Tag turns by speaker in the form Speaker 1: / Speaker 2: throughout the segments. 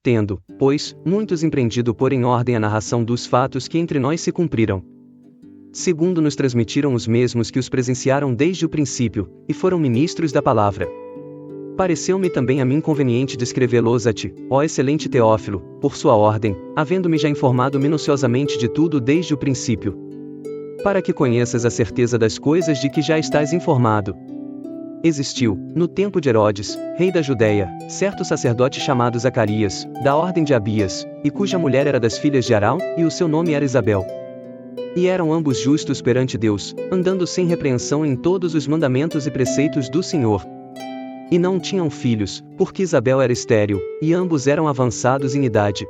Speaker 1: tendo, pois, muitos empreendido pôr em ordem a narração dos fatos que entre nós se cumpriram. Segundo nos transmitiram os mesmos que os presenciaram desde o princípio, e foram ministros da palavra. Pareceu-me também a mim conveniente descrevê-los a ti, ó excelente Teófilo, por sua ordem, havendo-me já informado minuciosamente de tudo desde o princípio. Para que conheças a certeza das coisas de que já estás informado. Existiu, no tempo de Herodes, rei da Judéia, certo sacerdote chamado Zacarias, da ordem de Abias, e cuja mulher era das filhas de Arão, e o seu nome era Isabel. E eram ambos justos perante Deus, andando sem repreensão em todos os mandamentos e preceitos do Senhor. E não tinham filhos, porque Isabel era estéril, e ambos eram avançados em idade.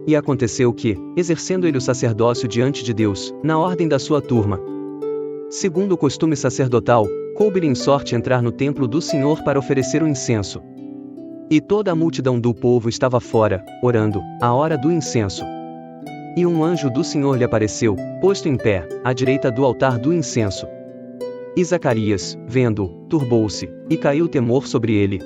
Speaker 1: E aconteceu que, exercendo ele o sacerdócio diante de Deus, na ordem da sua turma, segundo o costume sacerdotal, coube-lhe em sorte entrar no templo do Senhor para oferecer o incenso. E toda a multidão do povo estava fora, orando, à hora do incenso. E um anjo do Senhor lhe apareceu, posto em pé, à direita do altar do incenso. E Zacarias, vendo-o, turbou-se, e caiu temor sobre ele.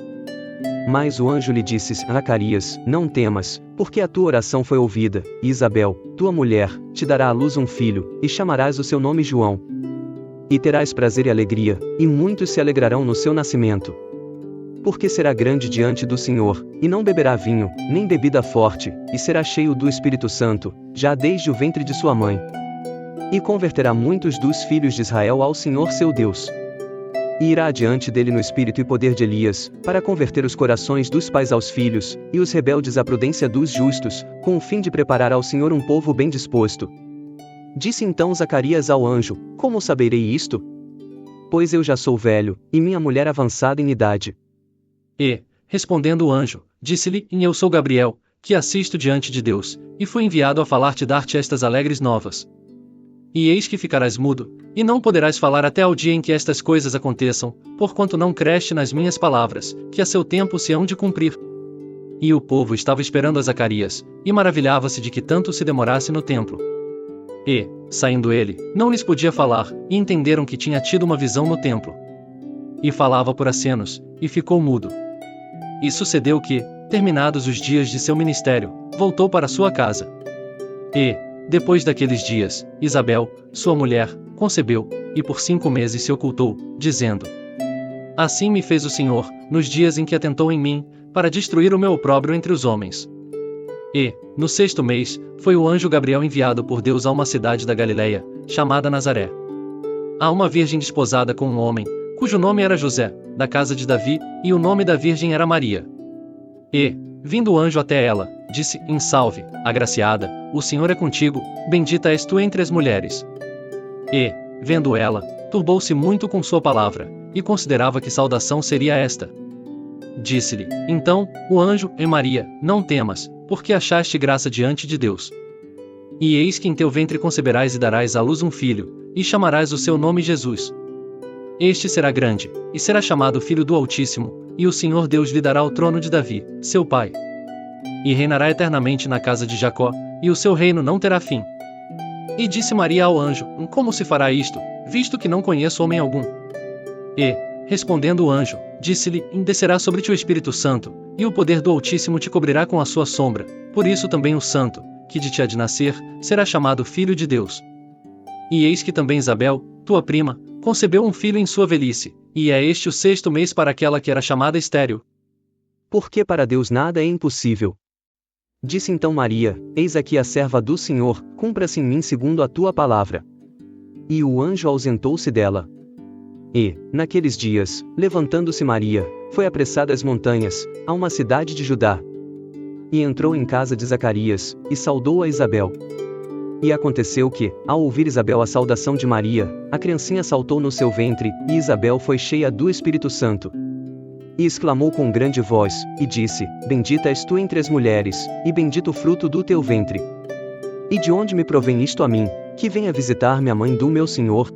Speaker 1: Mas o anjo lhe disse: Zacarias, não temas, porque a tua oração foi ouvida, e Isabel, tua mulher, te dará à luz um filho, e chamarás o seu nome João. E terás prazer e alegria, e muitos se alegrarão no seu nascimento. Porque será grande diante do Senhor, e não beberá vinho, nem bebida forte, e será cheio do Espírito Santo, já desde o ventre de sua mãe. E converterá muitos dos filhos de Israel ao Senhor seu Deus. E irá adiante dele no espírito e poder de Elias, para converter os corações dos pais aos filhos, e os rebeldes à prudência dos justos, com o fim de preparar ao Senhor um povo bem disposto. Disse então Zacarias ao anjo: Como saberei isto? Pois eu já sou velho, e minha mulher avançada em idade.
Speaker 2: E, respondendo o anjo, disse-lhe: Eu sou Gabriel, que assisto diante de Deus, e fui enviado a falar-te e dar-te estas alegres novas. E eis que ficarás mudo, e não poderás falar até ao dia em que estas coisas aconteçam, porquanto não creste nas minhas palavras, que a seu tempo se hão de cumprir. E o povo estava esperando a Zacarias, e maravilhava-se de que tanto se demorasse no templo. E, saindo ele, não lhes podia falar, e entenderam que tinha tido uma visão no templo. E falava por acenos, e ficou mudo. E sucedeu que, terminados os dias de seu ministério, voltou para sua casa. E, depois daqueles dias, Isabel, sua mulher, concebeu, e por 5 meses se ocultou, dizendo: Assim me fez o Senhor, nos dias em que atentou em mim, para destruir o meu opróbrio entre os homens. E, no 6º mês, foi o anjo Gabriel enviado por Deus a uma cidade da Galileia, chamada Nazaré. A uma virgem desposada com um homem, cujo nome era José, da casa de Davi, e o nome da virgem era Maria. E, vindo o anjo até ela, disse: Salve, agraciada, o Senhor é contigo, bendita és tu entre as mulheres. E, vendo ela, turbou-se muito com sua palavra, e considerava que saudação seria esta. Disse-lhe, então, o anjo: Maria, não temas, porque achaste graça diante de Deus. E eis que em teu ventre conceberás e darás à luz um filho, e chamarás o seu nome Jesus. Este será grande, e será chamado Filho do Altíssimo, e o Senhor Deus lhe dará o trono de Davi, seu pai. E reinará eternamente na casa de Jacó, e o seu reino não terá fim. E disse Maria ao anjo: Como se fará isto, visto que não conheço homem algum? E, respondendo o anjo, disse-lhe: Descerá sobre ti o Espírito Santo, e o poder do Altíssimo te cobrirá com a sua sombra, por isso também o Santo, que de ti há de nascer, será chamado Filho de Deus. E eis que também Isabel, tua prima, concebeu um filho em sua velhice, e é este o 6º mês para aquela que era chamada estéril.
Speaker 1: Porque para Deus nada é impossível. Disse então Maria: Eis aqui a serva do Senhor, cumpra-se em mim segundo a tua palavra. E o anjo ausentou-se dela. E, naqueles dias, levantando-se Maria, foi apressada às montanhas, a uma cidade de Judá. E entrou em casa de Zacarias, e saudou a Isabel. E aconteceu que, ao ouvir Isabel a saudação de Maria, a criancinha saltou no seu ventre, e Isabel foi cheia do Espírito Santo. E exclamou com grande voz, e disse: Bendita és tu entre as mulheres, e bendito o fruto do teu ventre. E de onde me provém isto a mim, que venha visitar-me a mãe do meu Senhor?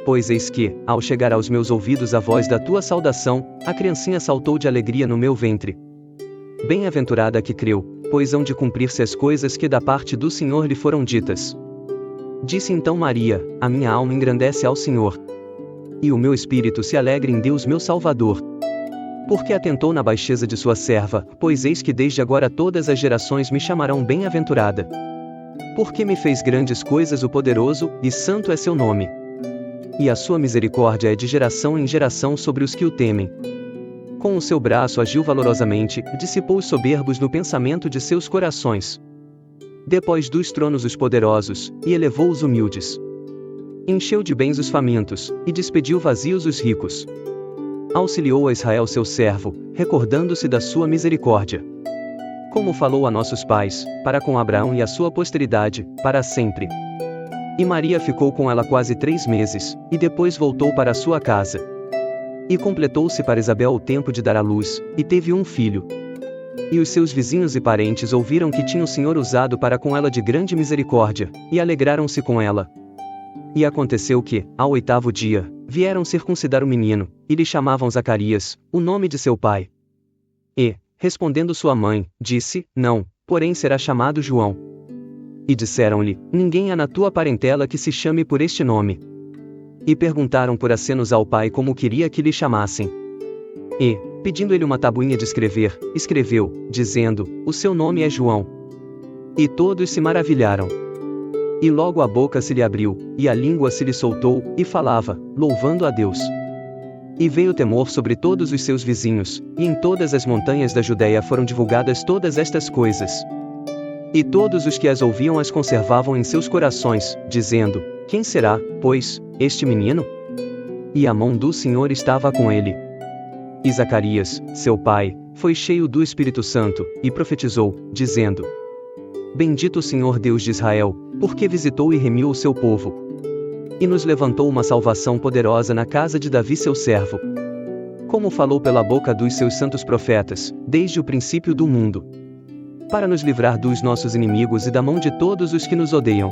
Speaker 1: Pois eis que, ao chegar aos meus ouvidos a voz da tua saudação, a criancinha saltou de alegria no meu ventre. Bem-aventurada a que creu, pois hão de cumprir-se as coisas que da parte do Senhor lhe foram ditas. Disse então Maria: A minha alma engrandece ao Senhor. E o meu espírito se alegra em Deus meu Salvador. Porque atentou na baixeza de sua serva, pois eis que desde agora todas as gerações me chamarão bem-aventurada. Porque me fez grandes coisas o poderoso, e santo é seu nome. E a sua misericórdia é de geração em geração sobre os que o temem. Com o seu braço agiu valorosamente, dissipou os soberbos no pensamento de seus corações. Depôs dos tronos os poderosos, e elevou os humildes. Encheu de bens os famintos, e despediu vazios os ricos. Auxiliou a Israel seu servo, recordando-se da sua misericórdia. Como falou a nossos pais, para com Abraão e a sua posteridade, para sempre. E Maria ficou com ela quase 3 meses, e depois voltou para a sua casa. E completou-se para Isabel o tempo de dar à luz, e teve um filho. E os seus vizinhos e parentes ouviram que tinha o Senhor usado para com ela de grande misericórdia, e alegraram-se com ela. E aconteceu que, ao 8º dia, vieram circuncidar o menino, e lhe chamavam Zacarias, o nome de seu pai. E, respondendo sua mãe, disse, não, porém será chamado João. E disseram-lhe, ninguém há na tua parentela que se chame por este nome. E perguntaram por acenos ao pai como queria que lhe chamassem. E, pedindo ele uma tabuinha de escrever, escreveu, dizendo, o seu nome é João. E todos se maravilharam. E logo a boca se lhe abriu, e a língua se lhe soltou, e falava, louvando a Deus. E veio temor sobre todos os seus vizinhos, e em todas as montanhas da Judéia foram divulgadas todas estas coisas. E todos os que as ouviam as conservavam em seus corações, dizendo, quem será, pois, este menino? E a mão do Senhor estava com ele. E Zacarias, seu pai, foi cheio do Espírito Santo, e profetizou, dizendo, bendito o Senhor Deus de Israel, porque visitou e remiu o seu povo. E nos levantou uma salvação poderosa na casa de Davi seu servo. Como falou pela boca dos seus santos profetas, desde o princípio do mundo. Para nos livrar dos nossos inimigos e da mão de todos os que nos odeiam.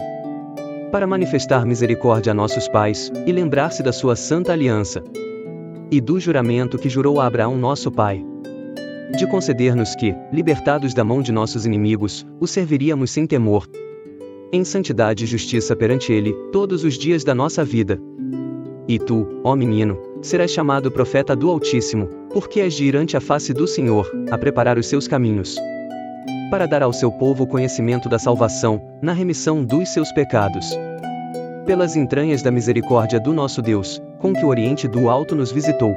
Speaker 1: Para manifestar misericórdia a nossos pais, e lembrar-se da sua santa aliança. E do juramento que jurou a Abraão nosso pai. De conceder-nos que, libertados da mão de nossos inimigos, o serviríamos sem temor. Em santidade e justiça perante ele, todos os dias da nossa vida. E tu, ó menino, serás chamado profeta do Altíssimo, porque és de ir ante a face do Senhor, a preparar os seus caminhos. Para dar ao seu povo o conhecimento da salvação, na remissão dos seus pecados. Pelas entranhas da misericórdia do nosso Deus, com que o Oriente do Alto nos visitou.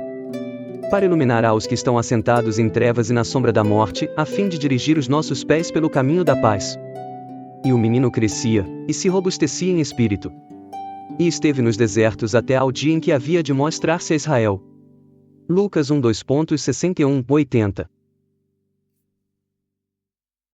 Speaker 1: Para iluminar aos que estão assentados em trevas e na sombra da morte, a fim de dirigir os nossos pés pelo caminho da paz. E o menino crescia, e se robustecia em espírito. E esteve nos desertos até ao dia em que havia de mostrar-se a Israel. Lucas 1:2.61-80